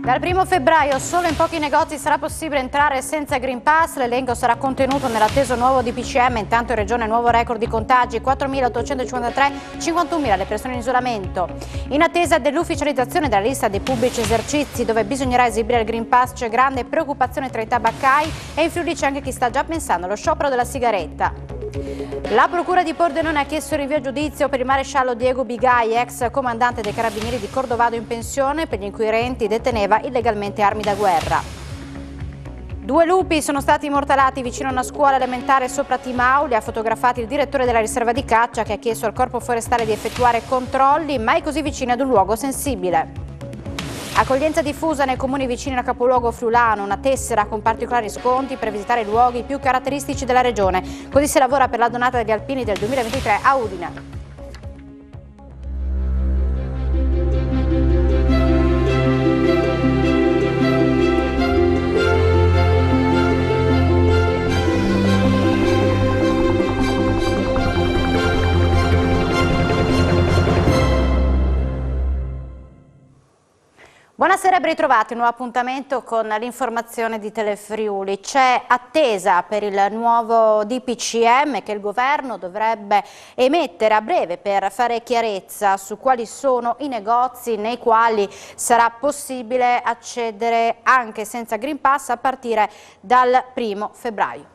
Dal 1° febbraio solo in pochi negozi sarà possibile entrare senza Green Pass. L'elenco sarà contenuto nell'atteso nuovo DPCM. Intanto in regione nuovo record di contagi, 4.853, 51.000 le persone in isolamento. In attesa dell'ufficializzazione della lista dei pubblici esercizi dove bisognerà esibire il Green Pass c'è grande preoccupazione tra i tabaccai e in Friuli c'è anche chi sta già pensando allo sciopero della sigaretta. La procura di Pordenone ha chiesto il rinvio a giudizio per il maresciallo Diego Bigai, ex comandante dei carabinieri di Cordovado in pensione. Per gli inquirenti deteneva illegalmente armi da guerra. 2 lupi sono stati immortalati vicino a una scuola elementare sopra Timau. Li ha fotografati il direttore della riserva di caccia, che ha chiesto al corpo forestale di effettuare controlli mai così vicini ad un luogo sensibile. Accoglienza diffusa nei comuni vicini al capoluogo friulano, una tessera con particolari sconti per visitare i luoghi più caratteristici della regione. Così si lavora per la donata degli alpini del 2023 a Udine. Buonasera e ben ritrovati, un nuovo appuntamento con l'informazione di Telefriuli. C'è attesa per il nuovo DPCM che il governo dovrebbe emettere a breve per fare chiarezza su quali sono i negozi nei quali sarà possibile accedere anche senza Green Pass a partire dal 1° febbraio.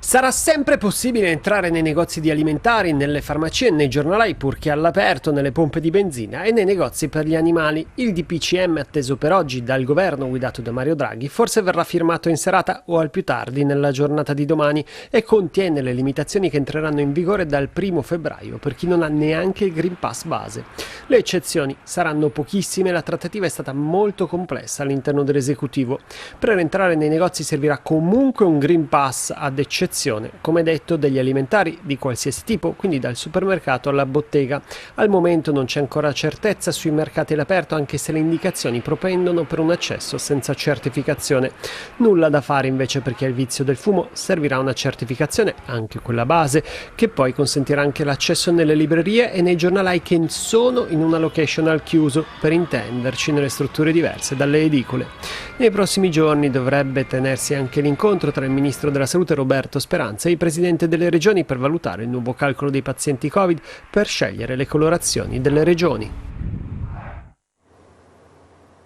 Sarà sempre possibile entrare nei negozi di alimentari, nelle farmacie, nei giornalai purché all'aperto, nelle pompe di benzina e nei negozi per gli animali. Il DPCM atteso per oggi dal governo guidato da Mario Draghi forse verrà firmato in serata o al più tardi nella giornata di domani e contiene le limitazioni che entreranno in vigore dal 1° febbraio per chi non ha neanche il Green Pass base. Le eccezioni saranno pochissime, la trattativa è stata molto complessa all'interno dell'esecutivo. Per entrare nei negozi servirà comunque un Green Pass ad eccezione, come detto, degli alimentari di qualsiasi tipo, quindi dal supermercato alla bottega. Al momento non c'è ancora certezza sui mercati all'aperto, anche se le indicazioni propendono per un accesso senza certificazione. Nulla da fare invece per chi ha il vizio del fumo, servirà una certificazione, anche quella base, che poi consentirà anche l'accesso nelle librerie e nei giornalai che sono in una location al chiuso, per intenderci nelle strutture diverse dalle edicole. Nei prossimi giorni dovrebbe tenersi anche l'incontro tra il ministro della Salute Roberto Speranza e il presidente delle regioni per valutare il nuovo calcolo dei pazienti Covid per scegliere le colorazioni delle regioni.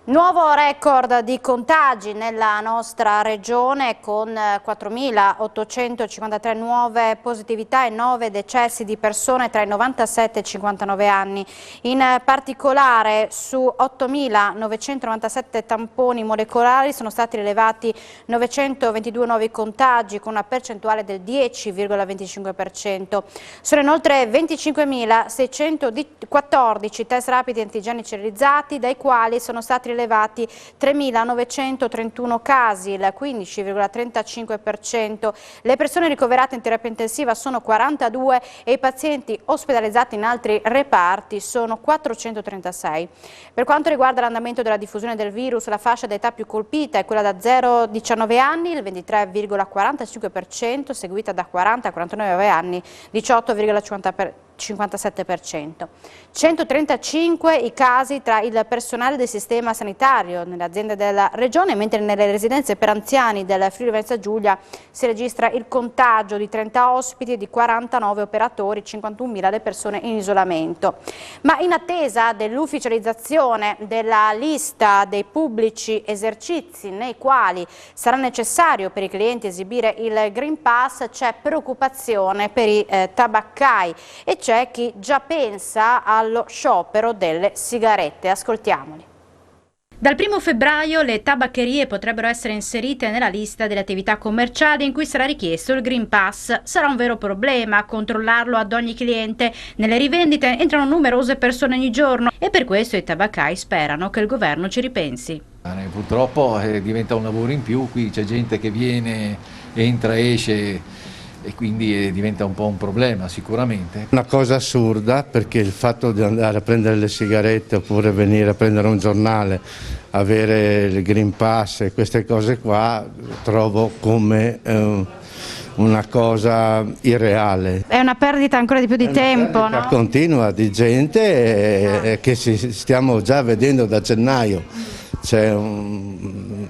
Nuovo record di contagi nella nostra regione con 4.853 nuove positività e 9 decessi di persone tra i 97 e i 59 anni. In particolare su 8.997 tamponi molecolari sono stati rilevati 922 nuovi contagi con una percentuale del 10,25%. Sono inoltre 25.614 test rapidi antigenici realizzati, dai quali sono stati rilevati 3.931 casi, il 15,35%. Le persone ricoverate in terapia intensiva sono 42 e i pazienti ospedalizzati in altri reparti sono 436. Per quanto riguarda l'andamento della diffusione del virus, la fascia d'età più colpita è quella da 0-19 anni, il 23,45%, seguita da 40-49 anni, 18,57%. 135 i casi tra il personale del sistema sanitario nelle aziende della regione, mentre nelle residenze per anziani del Friuli Venezia Giulia si registra il contagio di 30 ospiti e di 49 operatori, 51.000 le persone in isolamento. Ma in attesa dell'ufficializzazione della lista dei pubblici esercizi nei quali sarà necessario per i clienti esibire il Green Pass, c'è preoccupazione per i tabaccai e c'è chi già pensa allo sciopero delle sigarette. Ascoltiamoli. Dal 1° febbraio le tabaccherie potrebbero essere inserite nella lista delle attività commerciali in cui sarà richiesto il Green Pass. Sarà un vero problema controllarlo ad ogni cliente. Nelle rivendite entrano numerose persone ogni giorno e per questo i tabaccai sperano che il governo ci ripensi. Purtroppo diventa un lavoro in più, qui c'è gente che viene, entra, esce e quindi diventa un po' un problema sicuramente. Una cosa assurda, perché il fatto di andare a prendere le sigarette oppure venire a prendere un giornale, avere il Green Pass e queste cose qua, trovo come una cosa irreale. È una perdita ancora di più di tempo, no? Continua di gente che stiamo già vedendo da gennaio. C'è un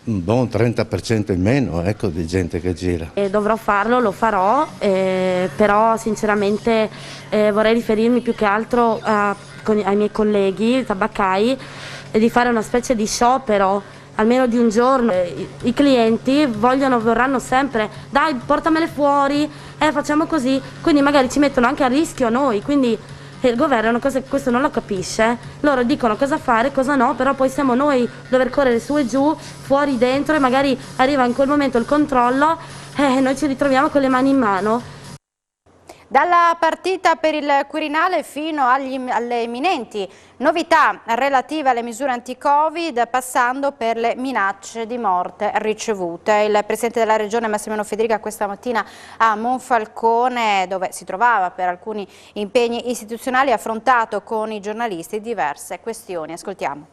buon 30% in meno, ecco, di gente che gira. Dovrò farlo, lo farò, però sinceramente vorrei riferirmi più che altro ai miei colleghi tabaccai di fare una specie di sciopero almeno di un giorno. I clienti vorranno sempre, dai, portamele fuori, facciamo così, quindi magari ci mettono anche a rischio noi, quindi il governo questo non lo capisce, loro dicono cosa fare, cosa no, però poi siamo noi a dover correre su e giù, fuori, dentro, e magari arriva in quel momento il controllo e noi ci ritroviamo con le mani in mano. Dalla partita per il Quirinale fino alle imminenti novità relative alle misure anti-Covid, passando per le minacce di morte ricevute. Il Presidente della Regione Massimiliano Fedriga questa mattina a Monfalcone, dove si trovava per alcuni impegni istituzionali, ha affrontato con i giornalisti diverse questioni. Ascoltiamo.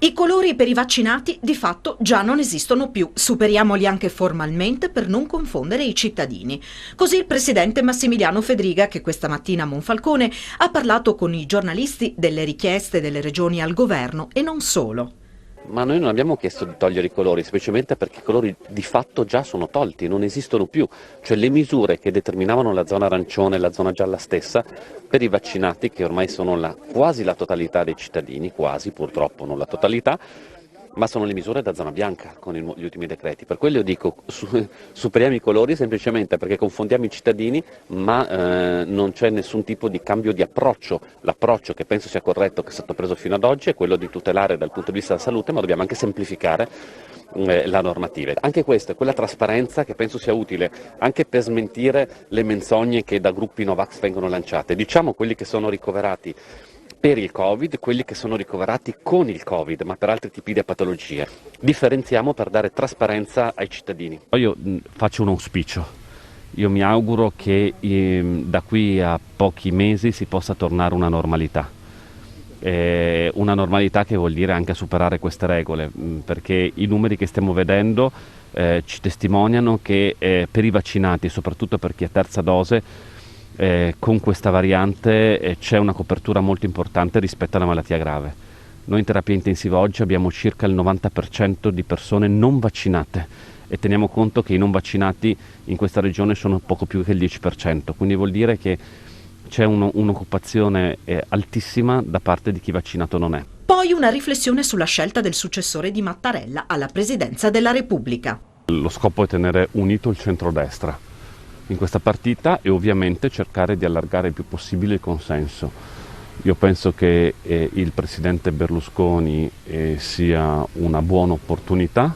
I colori per i vaccinati di fatto già non esistono più, superiamoli anche formalmente per non confondere i cittadini. Così il presidente Massimiliano Fedriga, che questa mattina a Monfalcone ha parlato con i giornalisti delle richieste delle regioni al governo e non solo. Ma noi non abbiamo chiesto di togliere i colori, semplicemente perché i colori di fatto già sono tolti, non esistono più. Cioè le misure che determinavano la zona arancione e la zona gialla stessa per i vaccinati, che ormai sono quasi la totalità dei cittadini, quasi, purtroppo non la totalità, ma sono le misure da zona bianca con gli ultimi decreti. Per quello io dico superiamo i colori semplicemente perché confondiamo i cittadini, ma non c'è nessun tipo di cambio di approccio. L'approccio che penso sia corretto, che è stato preso fino ad oggi, è quello di tutelare dal punto di vista della salute, ma dobbiamo anche semplificare la normativa. Anche questa è quella trasparenza che penso sia utile anche per smentire le menzogne che da gruppi Novax vengono lanciate. Diciamo quelli che sono ricoverati per il Covid, quelli che sono ricoverati con il Covid, ma per altri tipi di patologie. Differenziamo per dare trasparenza ai cittadini. Io faccio un auspicio. Io mi auguro che da qui a pochi mesi si possa tornare a una normalità. Una normalità che vuol dire anche superare queste regole, perché i numeri che stiamo vedendo ci testimoniano che per i vaccinati, soprattutto per chi ha terza dose, con questa variante c'è una copertura molto importante rispetto alla malattia grave. Noi in terapia intensiva oggi abbiamo circa il 90% di persone non vaccinate e teniamo conto che i non vaccinati in questa regione sono poco più che il 10%, quindi vuol dire che c'è un'occupazione altissima da parte di chi vaccinato non è. Poi una riflessione sulla scelta del successore di Mattarella alla presidenza della Repubblica. Lo scopo è tenere unito il centrodestra in questa partita e ovviamente cercare di allargare il più possibile il consenso. Io penso che il presidente Berlusconi sia una buona opportunità,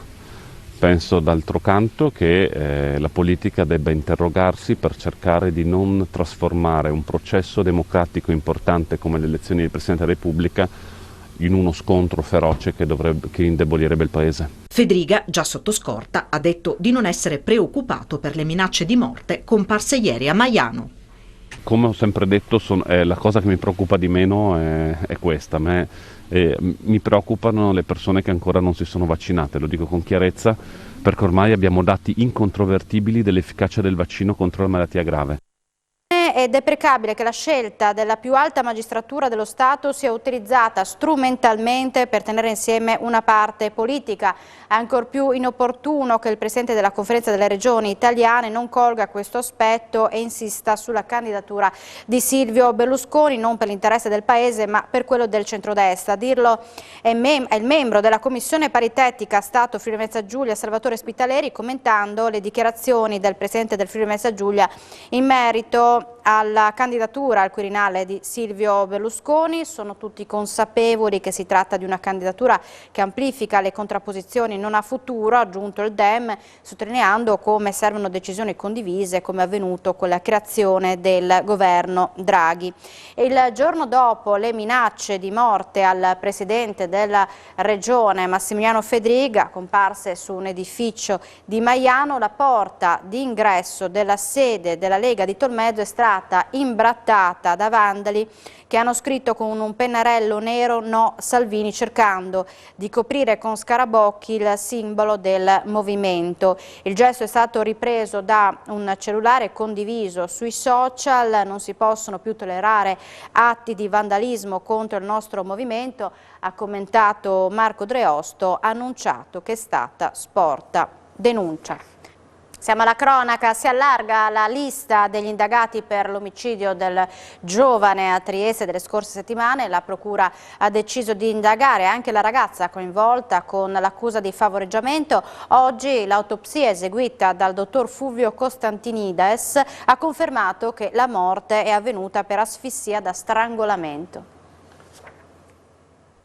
penso d'altro canto che la politica debba interrogarsi per cercare di non trasformare un processo democratico importante come le elezioni del Presidente della Repubblica in uno scontro feroce che indebolirebbe il Paese. Fedriga, già sotto scorta, ha detto di non essere preoccupato per le minacce di morte comparse ieri a Maiano. Come ho sempre detto, la cosa che mi preoccupa di meno è questa. Mi preoccupano le persone che ancora non si sono vaccinate, lo dico con chiarezza, perché ormai abbiamo dati incontrovertibili dell'efficacia del vaccino contro la malattia grave. È deprecabile che la scelta della più alta magistratura dello Stato sia utilizzata strumentalmente per tenere insieme una parte politica. È ancor più inopportuno che il Presidente della Conferenza delle Regioni Italiane non colga questo aspetto e insista sulla candidatura di Silvio Berlusconi, non per l'interesse del Paese ma per quello del centrodestra. A dirlo è il membro della Commissione paritetica Stato Friuli Venezia Giulia, Salvatore Spitaleri, commentando le dichiarazioni del Presidente del Friuli Venezia Giulia in merito alla candidatura al Quirinale di Silvio Berlusconi. Sono tutti consapevoli che si tratta di una candidatura che amplifica le contrapposizioni non a futuro, ha aggiunto il Dem, sottolineando come servono decisioni condivise, come è avvenuto con la creazione del governo Draghi. E il giorno dopo le minacce di morte al presidente della regione Massimiliano Fedriga, comparse su un edificio di Maiano, la porta di ingresso della sede della Lega di Tolmezzo è stata imbrattata da vandali che hanno scritto con un pennarello nero "No Salvini", cercando di coprire con scarabocchi il simbolo del movimento. Il gesto è stato ripreso da un cellulare condiviso sui social. Non si possono più tollerare atti di vandalismo contro il nostro movimento, ha commentato Marco Dreosto, ha annunciato che è stata sporta denuncia. Siamo alla cronaca, si allarga la lista degli indagati per l'omicidio del giovane a Trieste delle scorse settimane. La procura ha deciso di indagare anche la ragazza coinvolta con l'accusa di favoreggiamento. Oggi l'autopsia eseguita dal dottor Fulvio Costantinides ha confermato che la morte è avvenuta per asfissia da strangolamento.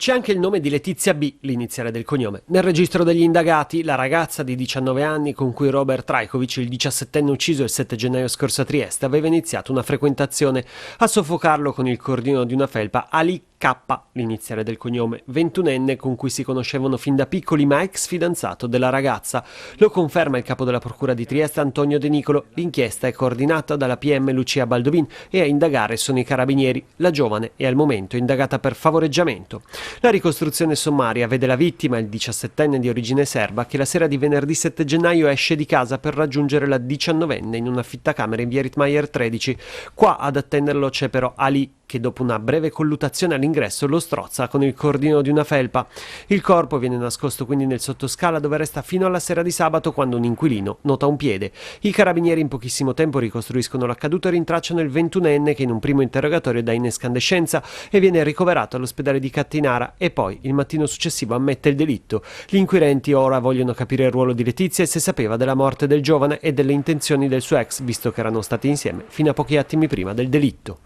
C'è anche il nome di Letizia B, l'iniziale del cognome. Nel registro degli indagati, la ragazza di 19 anni con cui Robert Trajkovic, il 17enne ucciso il 7 gennaio scorso a Trieste, aveva iniziato una frequentazione. A soffocarlo con il cordino di una felpa, Ali K, l'iniziale del cognome, 21enne con cui si conoscevano fin da piccoli ma ex fidanzato della ragazza. Lo conferma il capo della procura di Trieste, Antonio De Nicolo. L'inchiesta è coordinata dalla PM Lucia Baldovin e a indagare sono i carabinieri. La giovane è al momento indagata per favoreggiamento. La ricostruzione sommaria vede la vittima, il 17enne di origine serba, che la sera di venerdì 7 gennaio esce di casa per raggiungere la 19enne in una affittacamere in via Rittmeier 13. Qua ad attenderlo c'è però Ali, che dopo una breve collutazione all'ingresso lo strozza con il cordino di una felpa. Il corpo viene nascosto quindi nel sottoscala, dove resta fino alla sera di sabato, quando un inquilino nota un piede. I carabinieri in pochissimo tempo ricostruiscono l'accaduto e rintracciano il 21enne che in un primo interrogatorio dà in escandescenza e viene ricoverato all'ospedale di Cattinara e poi il mattino successivo ammette il delitto. Gli inquirenti ora vogliono capire il ruolo di Letizia e se sapeva della morte del giovane e delle intenzioni del suo ex, visto che erano stati insieme fino a pochi attimi prima del delitto.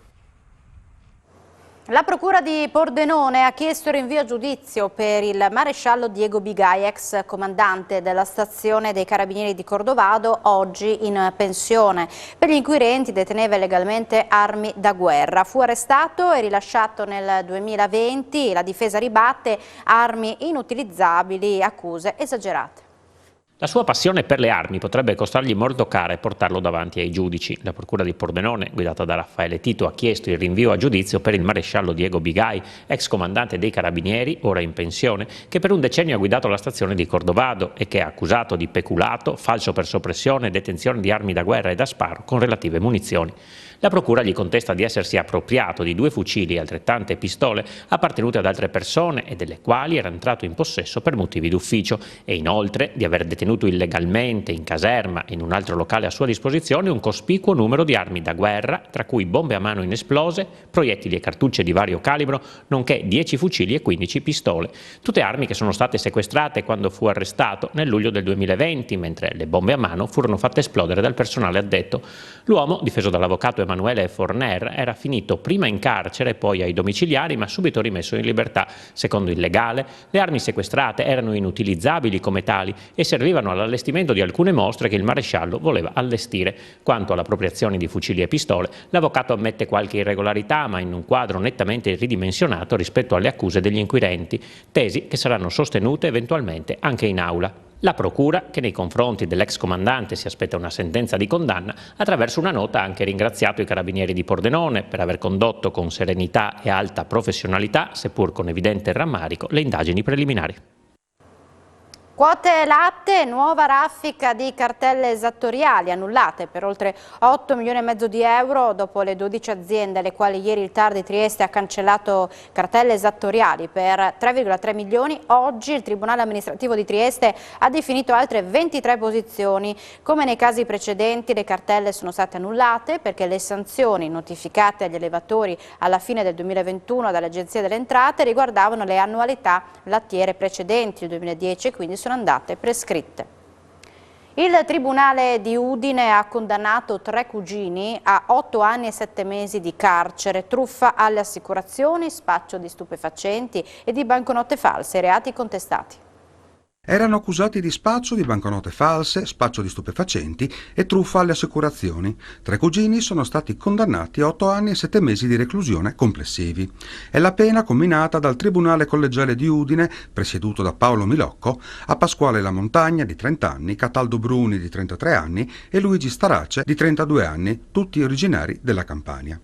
La procura di Pordenone ha chiesto il rinvio a giudizio per il maresciallo Diego Bigai, ex comandante della stazione dei Carabinieri di Cordovado, oggi in pensione. Per gli inquirenti deteneva illegalmente armi da guerra. Fu arrestato e rilasciato nel 2020. La difesa ribatte: armi inutilizzabili, accuse esagerate. La sua passione per le armi potrebbe costargli molto cara e portarlo davanti ai giudici. La procura di Pordenone, guidata da Raffaele Tito, ha chiesto il rinvio a giudizio per il maresciallo Diego Bigai, ex comandante dei Carabinieri, ora in pensione, che per un decennio ha guidato la stazione di Cordovado e che è accusato di peculato, falso per soppressione e detenzione di armi da guerra e da sparo con relative munizioni. La procura gli contesta di essersi appropriato di 2 fucili e altrettante pistole appartenute ad altre persone e delle quali era entrato in possesso per motivi d'ufficio, e inoltre di aver detenuto illegalmente in caserma e in un altro locale a sua disposizione un cospicuo numero di armi da guerra, tra cui bombe a mano inesplose, proiettili e cartucce di vario calibro, nonché 10 fucili e 15 pistole. Tutte armi che sono state sequestrate quando fu arrestato nel luglio del 2020, mentre le bombe a mano furono fatte esplodere dal personale addetto. L'uomo, difeso dall'avvocato Emanuele Forner, era finito prima in carcere, poi ai domiciliari, ma subito rimesso in libertà. Secondo il legale, le armi sequestrate erano inutilizzabili come tali e servivano all'allestimento di alcune mostre che il maresciallo voleva allestire. Quanto all'appropriazione di fucili e pistole, l'avvocato ammette qualche irregolarità, ma in un quadro nettamente ridimensionato rispetto alle accuse degli inquirenti, tesi che saranno sostenute eventualmente anche in aula. La procura, che nei confronti dell'ex comandante si aspetta una sentenza di condanna, attraverso una nota ha anche ringraziato i Carabinieri di Pordenone per aver condotto con serenità e alta professionalità, seppur con evidente rammarico, le indagini preliminari. Quote latte, nuova raffica di cartelle esattoriali annullate per oltre 8 milioni e mezzo di euro dopo le 12 aziende alle quali ieri il TAR di Trieste ha cancellato cartelle esattoriali per 3,3 milioni. Oggi il Tribunale amministrativo di Trieste ha definito altre 23 posizioni. Come nei casi precedenti, le cartelle sono state annullate perché le sanzioni notificate agli allevatori alla fine del 2021 dall'Agenzia delle Entrate riguardavano le annualità lattiere precedenti, il 2010, e quindi sono andate prescritte. Il Tribunale di Udine ha condannato 3 cugini a 8 anni e 7 mesi di carcere, truffa alle assicurazioni, spaccio di stupefacenti e di banconote false, reati contestati. Erano accusati di spaccio di banconote false, spaccio di stupefacenti e truffa alle assicurazioni. 3 cugini sono stati condannati a 8 anni e 7 mesi di reclusione complessivi. È la pena comminata dal Tribunale Collegiale di Udine, presieduto da Paolo Milocco, a Pasquale La Montagna di 30 anni, Cataldo Bruni di 33 anni e Luigi Starace di 32 anni, tutti originari della Campania.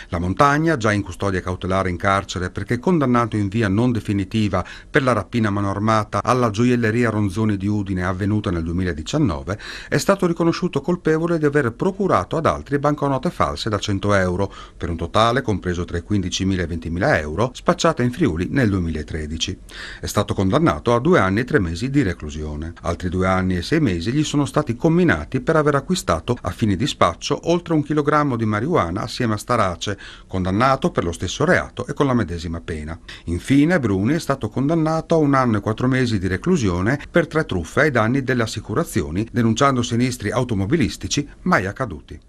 La Montagna, già in custodia cautelare in carcere perché condannato in via non definitiva per la rapina a mano armata alla gioielleria Ronzoni di Udine avvenuta nel 2019, è stato riconosciuto colpevole di aver procurato ad altri banconote false da 100 euro, per un totale compreso tra i 15.000 e i 20.000 euro, spacciate in Friuli nel 2013. È stato condannato a 2 anni e 3 mesi di reclusione. Altri 2 anni e 6 mesi gli sono stati comminati per aver acquistato a fini di spaccio oltre 1 chilogrammo di marijuana assieme a Starace, condannato per lo stesso reato e con la medesima pena. Infine Bruni è stato condannato a 1 anno e 4 mesi di reclusione per 3 truffe ai danni delle assicurazioni, denunciando sinistri automobilistici mai accaduti.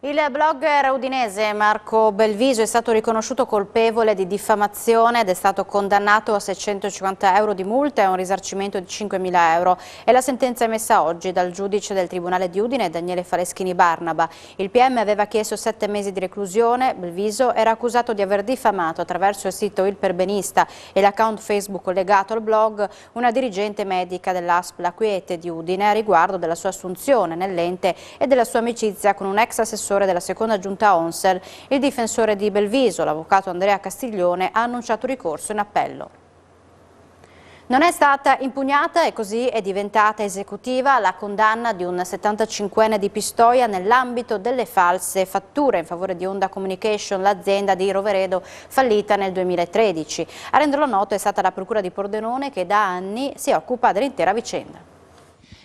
Il blogger udinese Marco Belviso è stato riconosciuto colpevole di diffamazione ed è stato condannato a 650 euro di multa e a un risarcimento di 5.000 euro. E la sentenza emessa oggi dal giudice del Tribunale di Udine, Daniele Faleschini Barnaba. Il PM aveva chiesto 7 mesi di reclusione. Belviso era accusato di aver diffamato attraverso il sito Il Perbenista e l'account Facebook collegato al blog una dirigente medica dell'ASP La Quiete di Udine a riguardo della sua assunzione nell'ente e della sua amicizia con un ex assessore della seconda giunta Onsel. Il difensore di Belviso, l'avvocato Andrea Castiglione, ha annunciato ricorso in appello. Non è stata impugnata e così è diventata esecutiva la condanna di un 75enne di Pistoia nell'ambito delle false fatture in favore di Onda Communication, l'azienda di Roveredo fallita nel 2013. A renderlo noto è stata la Procura di Pordenone che da anni si occupa dell'intera vicenda.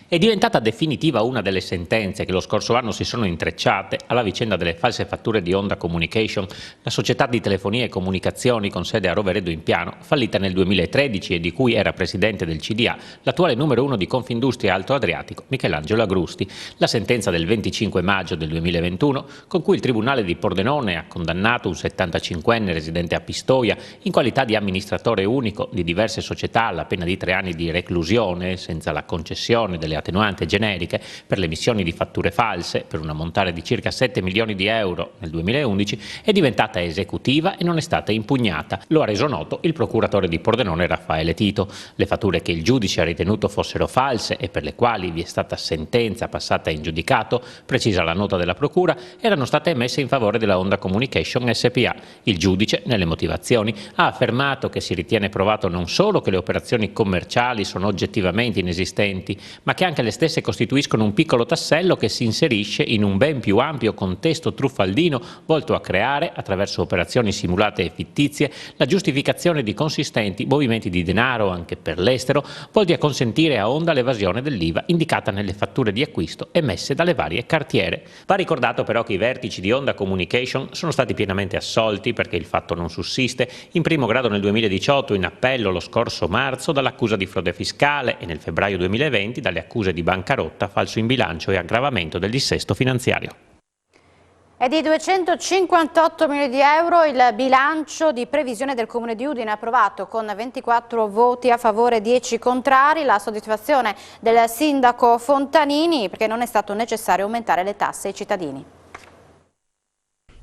È diventata definitiva una delle sentenze che lo scorso anno si sono intrecciate alla vicenda delle false fatture di Onda Communication, la società di telefonia e comunicazioni con sede a Roveredo in Piano, fallita nel 2013 e di cui era presidente del CDA l'attuale numero 1 di Confindustria Alto Adriatico, Michelangelo Agrusti. La sentenza del 25 maggio del 2021, con cui il Tribunale di Pordenone ha condannato un 75enne residente a Pistoia in qualità di amministratore unico di diverse società alla pena di 3 anni di reclusione senza la concessione delle attenuanti generiche per le emissioni di fatture false per un ammontare di circa 7 milioni di euro nel 2011, è diventata esecutiva e non è stata impugnata. Lo ha reso noto il procuratore di Pordenone Raffaele Tito. Le fatture che il giudice ha ritenuto fossero false e per le quali vi è stata sentenza passata in giudicato, precisa la nota della procura, erano state emesse in favore della Onda Communication SPA. Il giudice, nelle motivazioni, ha affermato che si ritiene provato non solo che le operazioni commerciali sono oggettivamente inesistenti, ma che anche le stesse costituiscono un piccolo tassello che si inserisce in un ben più ampio contesto truffaldino volto a creare, attraverso operazioni simulate e fittizie, la giustificazione di consistenti movimenti di denaro anche per l'estero, volti a consentire a Onda l'evasione dell'IVA indicata nelle fatture di acquisto emesse dalle varie cartiere. Va ricordato però che i vertici di Onda Communication sono stati pienamente assolti perché il fatto non sussiste, in primo grado nel 2018, in appello lo scorso marzo dall'accusa di frode fiscale e nel febbraio 2020 dalle accuse di bancarotta, falso in bilancio e aggravamento del dissesto finanziario. È di 258 milioni di euro il bilancio di previsione del Comune di Udine, approvato con 24 voti a favore e 10 contrari. La soddisfazione del sindaco Fontanini perché non è stato necessario aumentare le tasse ai cittadini.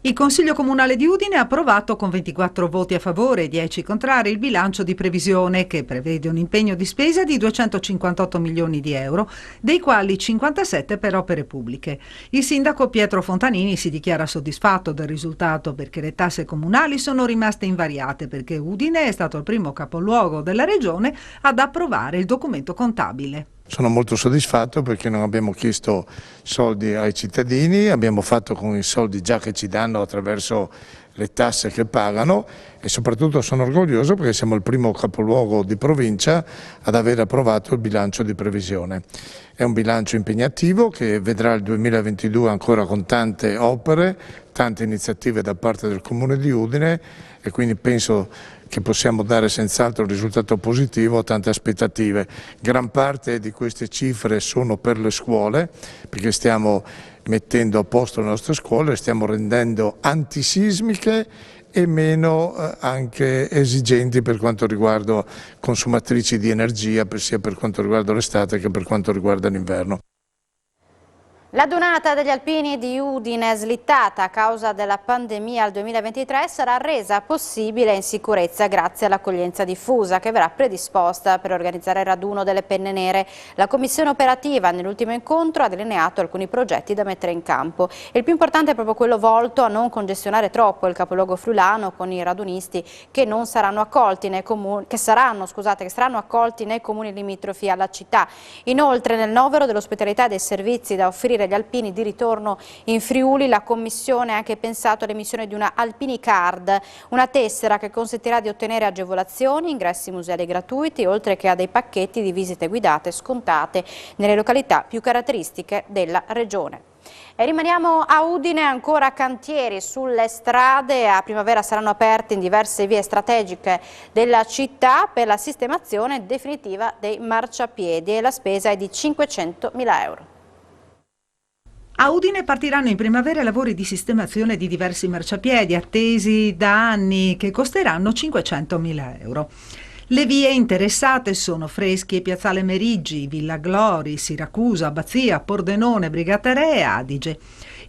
Il Consiglio Comunale di Udine ha approvato con 24 voti a favore e 10 contrari il bilancio di previsione che prevede un impegno di spesa di 258 milioni di euro, dei quali 57 per opere pubbliche. Il sindaco Pietro Fontanini si dichiara soddisfatto del risultato perché le tasse comunali sono rimaste invariate perché Udine è stato il primo capoluogo della regione ad approvare il documento contabile. Sono molto soddisfatto perché non abbiamo chiesto soldi ai cittadini, abbiamo fatto con i soldi già che ci danno attraverso le tasse che pagano e soprattutto sono orgoglioso perché siamo il primo capoluogo di provincia ad aver approvato il bilancio di previsione. È un bilancio impegnativo che vedrà il 2022 ancora con tante opere, tante iniziative da parte del Comune di Udine e quindi penso che possiamo dare senz'altro un risultato positivo a tante aspettative. Gran parte di queste cifre sono per le scuole, perché stiamo mettendo a posto le nostre scuole, le stiamo rendendo antisismiche e meno anche esigenti per quanto riguarda consumatrici di energia, sia per quanto riguarda l'estate che per quanto riguarda l'inverno. La donata degli alpini di Udine, slittata a causa della pandemia al 2023, sarà resa possibile in sicurezza grazie all'accoglienza diffusa che verrà predisposta per organizzare il raduno delle penne nere. La commissione operativa nell'ultimo incontro ha delineato alcuni progetti da mettere in campo. Il più importante è proprio quello volto a non congestionare troppo il capoluogo friulano con i radunisti che saranno accolti nei comuni limitrofi alla città. Inoltre, nel novero dell'ospitalità e dei servizi da offrire agli alpini di ritorno in Friuli, la Commissione ha anche pensato all'emissione di una Alpini Card, una tessera che consentirà di ottenere agevolazioni, ingressi museali gratuiti, oltre che a dei pacchetti di visite guidate scontate nelle località più caratteristiche della regione. E rimaniamo a Udine, ancora cantieri sulle strade. A primavera saranno aperti in diverse vie strategiche della città per la sistemazione definitiva dei marciapiedi e la spesa è di 500.000 euro. A Udine partiranno in primavera lavori di sistemazione di diversi marciapiedi attesi da anni che costeranno 500.000 euro. Le vie interessate sono Freschi e Piazzale Meriggi, Villa Glori, Siracusa, Abbazia, Pordenone, Brigatare e Adige.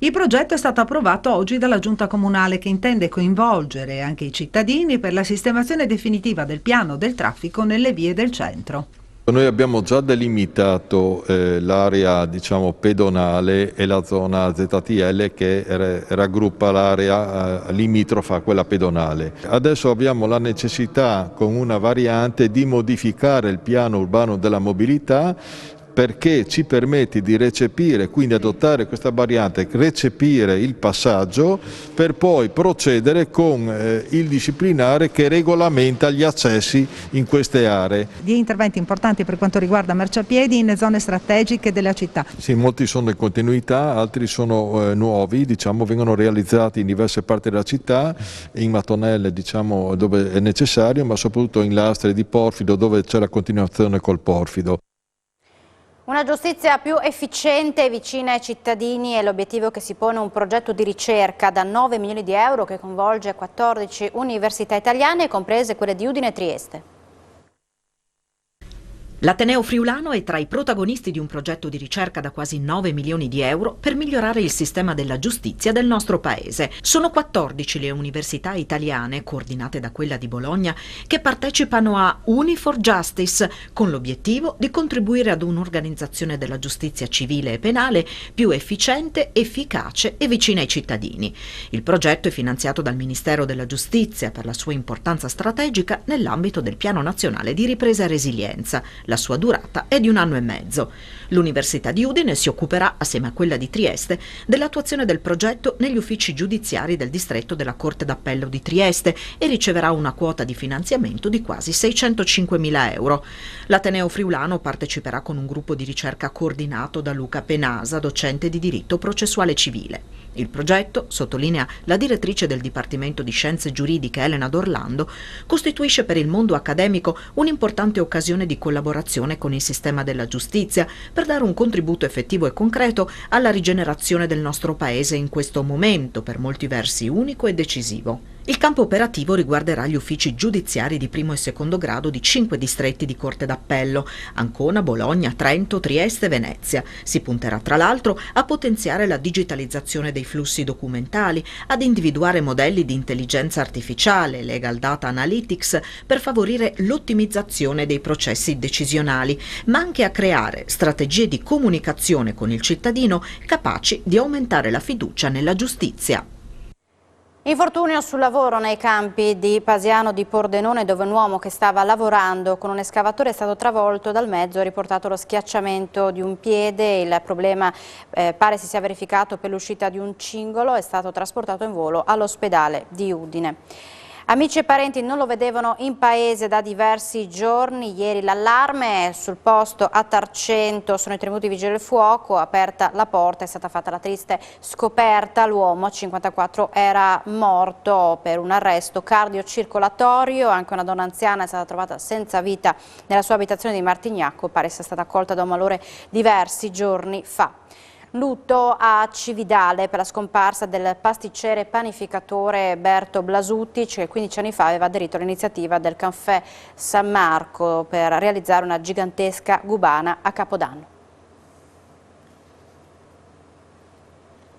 Il progetto è stato approvato oggi dalla Giunta Comunale che intende coinvolgere anche i cittadini per la sistemazione definitiva del piano del traffico nelle vie del centro. Noi abbiamo già delimitato l'area pedonale e la zona ZTL che raggruppa l'area limitrofa a quella pedonale. Adesso abbiamo la necessità con una variante di modificare il piano urbano della mobilità perché ci permette di recepire, quindi adottare questa variante, recepire il passaggio per poi procedere con il disciplinare che regolamenta gli accessi in queste aree. Di interventi importanti per quanto riguarda marciapiedi in zone strategiche della città. Sì, molti sono in continuità, altri sono nuovi, vengono realizzati in diverse parti della città, in mattonelle dove è necessario, ma soprattutto in lastre di porfido dove c'è la continuazione col porfido. Una giustizia più efficiente e vicina ai cittadini è l'obiettivo che si pone un progetto di ricerca da 9 milioni di euro che coinvolge 14 università italiane, comprese quelle di Udine e Trieste. L'Ateneo Friulano è tra i protagonisti di un progetto di ricerca da quasi 9 milioni di euro per migliorare il sistema della giustizia del nostro paese. Sono 14 le università italiane, coordinate da quella di Bologna, che partecipano a Uni4 Justice, con l'obiettivo di contribuire ad un'organizzazione della giustizia civile e penale più efficiente, efficace e vicina ai cittadini. Il progetto è finanziato dal Ministero della Giustizia per la sua importanza strategica nell'ambito del Piano Nazionale di Ripresa e Resilienza. La sua durata è di 1 anno e mezzo. L'Università di Udine si occuperà, assieme a quella di Trieste, dell'attuazione del progetto negli uffici giudiziari del distretto della Corte d'Appello di Trieste e riceverà una quota di finanziamento di quasi 605.000 euro. L'Ateneo Friulano parteciperà con un gruppo di ricerca coordinato da Luca Penasa, docente di diritto processuale civile. Il progetto, sottolinea la direttrice del Dipartimento di Scienze Giuridiche Elena D'Orlando, costituisce per il mondo accademico un'importante occasione di collaborazione con il sistema della giustizia per dare un contributo effettivo e concreto alla rigenerazione del nostro Paese in questo momento, per molti versi unico e decisivo. Il campo operativo riguarderà gli uffici giudiziari di primo e secondo grado di 5 distretti di Corte d'Appello: Ancona, Bologna, Trento, Trieste e Venezia. Si punterà tra l'altro a potenziare la digitalizzazione dei flussi documentali, ad individuare modelli di intelligenza artificiale, legal data analytics, per favorire l'ottimizzazione dei processi decisionali, ma anche a creare strategie di comunicazione con il cittadino capaci di aumentare la fiducia nella giustizia. Infortunio sul lavoro nei campi di Pasiano di Pordenone, dove un uomo che stava lavorando con un escavatore è stato travolto dal mezzo. Ha riportato lo schiacciamento di un piede. Il problema pare si sia verificato per l'uscita di un cingolo. È stato trasportato in volo all'ospedale di Udine. Amici e parenti non lo vedevano in paese da diversi giorni. Ieri l'allarme, sul posto a Tarcento sono intervenuti i vigili del fuoco, aperta la porta è stata fatta la triste scoperta. L'uomo, 54, era morto per un arresto cardiocircolatorio. Anche una donna anziana è stata trovata senza vita nella sua abitazione di Martignacco, pare sia stata colta da un malore diversi giorni fa. Lutto a Cividale per la scomparsa del pasticcere e panificatore Berto Blasutic, che 15 anni fa aveva aderito all'iniziativa del Caffè San Marco per realizzare una gigantesca gubana a Capodanno.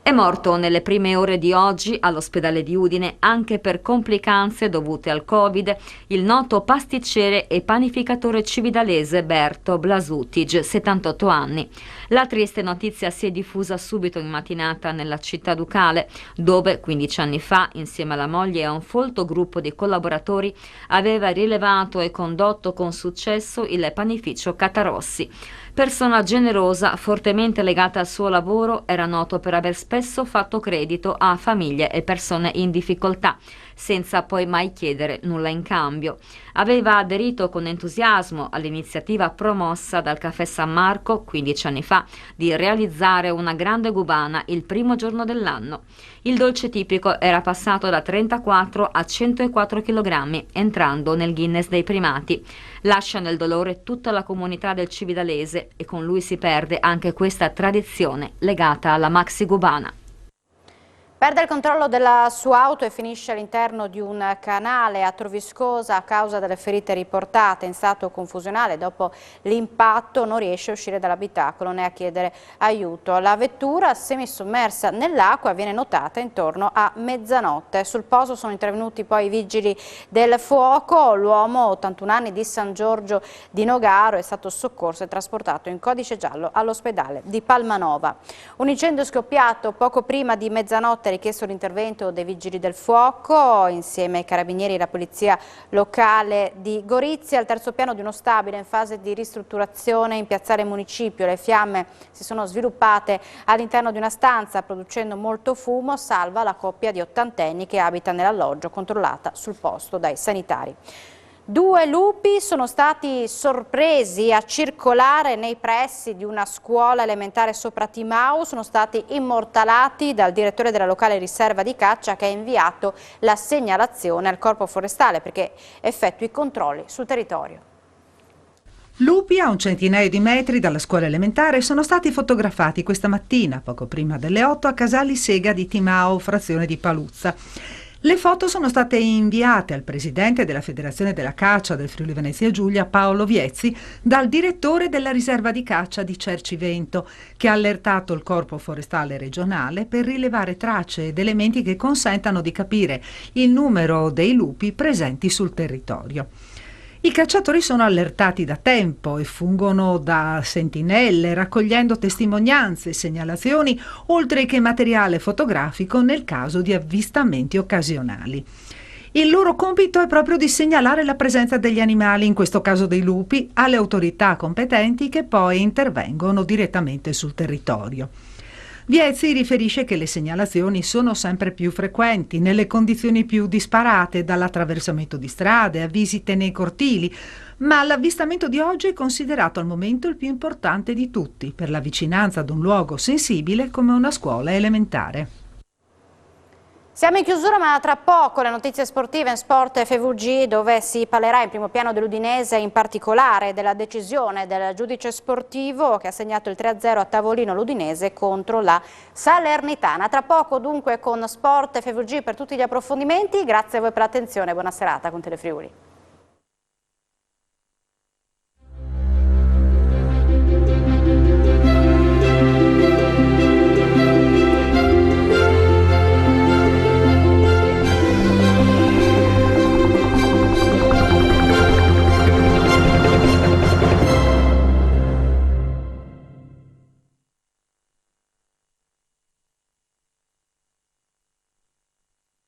È morto nelle prime ore di oggi all'ospedale di Udine, anche per complicanze dovute al Covid, il noto pasticcere e panificatore cividalese Berto Blasutic, 78 anni. La triste notizia si è diffusa subito in mattinata nella città ducale, dove 15 anni fa, insieme alla moglie e a un folto gruppo di collaboratori, aveva rilevato e condotto con successo il panificio Catarossi. Persona generosa, fortemente legata al suo lavoro, era noto per aver spesso fatto credito a famiglie e persone in difficoltà, senza poi mai chiedere nulla in cambio. Aveva aderito con entusiasmo all'iniziativa promossa dal Caffè San Marco 15 anni fa di realizzare una grande gubana il primo giorno dell'anno. Il dolce tipico era passato da 34 a 104 kg, entrando nel Guinness dei primati. Lascia nel dolore tutta la comunità del cividalese e con lui si perde anche questa tradizione legata alla maxi gubana. Perde il controllo della sua auto e finisce all'interno di un canale a Troviscosa a causa delle ferite riportate. In stato confusionale dopo l'impatto non riesce a uscire dall'abitacolo né a chiedere aiuto. La vettura semisommersa nell'acqua viene notata intorno a mezzanotte. Sul posto sono intervenuti poi i vigili del fuoco. L'uomo, 81 anni, di San Giorgio di Nogaro, è stato soccorso e trasportato in codice giallo all'ospedale di Palmanova. Un incendio scoppiato poco prima di mezzanotte, richiesto l'intervento dei vigili del fuoco insieme ai carabinieri e la polizia locale di Gorizia. Al terzo piano di uno stabile in fase di ristrutturazione in piazzale Municipio. Le fiamme si sono sviluppate all'interno di una stanza producendo molto fumo. Salva la coppia di ottantenni che abita nell'alloggio, controllata sul posto dai sanitari. 2 lupi sono stati sorpresi a circolare nei pressi di una scuola elementare sopra Timau. Sono stati immortalati dal direttore della locale riserva di caccia, che ha inviato la segnalazione al corpo forestale perché effettui controlli sul territorio. Lupi a un centinaio di metri dalla scuola elementare sono stati fotografati questa mattina, poco prima delle 8, a Casali Sega di Timau, frazione di Paluzza. Le foto sono state inviate al presidente della Federazione della Caccia del Friuli Venezia Giulia, Paolo Viezzi, dal direttore della riserva di caccia di Cercivento, che ha allertato il corpo forestale regionale per rilevare tracce ed elementi che consentano di capire il numero dei lupi presenti sul territorio. I cacciatori sono allertati da tempo e fungono da sentinelle, raccogliendo testimonianze e segnalazioni, oltre che materiale fotografico nel caso di avvistamenti occasionali. Il loro compito è proprio di segnalare la presenza degli animali, in questo caso dei lupi, alle autorità competenti che poi intervengono direttamente sul territorio. Viezzi riferisce che le segnalazioni sono sempre più frequenti, nelle condizioni più disparate, dall'attraversamento di strade a visite nei cortili, ma l'avvistamento di oggi è considerato al momento il più importante di tutti, per la vicinanza ad un luogo sensibile come una scuola elementare. Siamo in chiusura, ma tra poco le notizie sportive in Sport FVG, dove si parlerà in primo piano dell'Udinese, in particolare della decisione del giudice sportivo che ha segnato il 3-0 a tavolino l'Udinese contro la Salernitana. Tra poco dunque con Sport FVG per tutti gli approfondimenti. Grazie a voi per l'attenzione, buona serata con Telefriuli.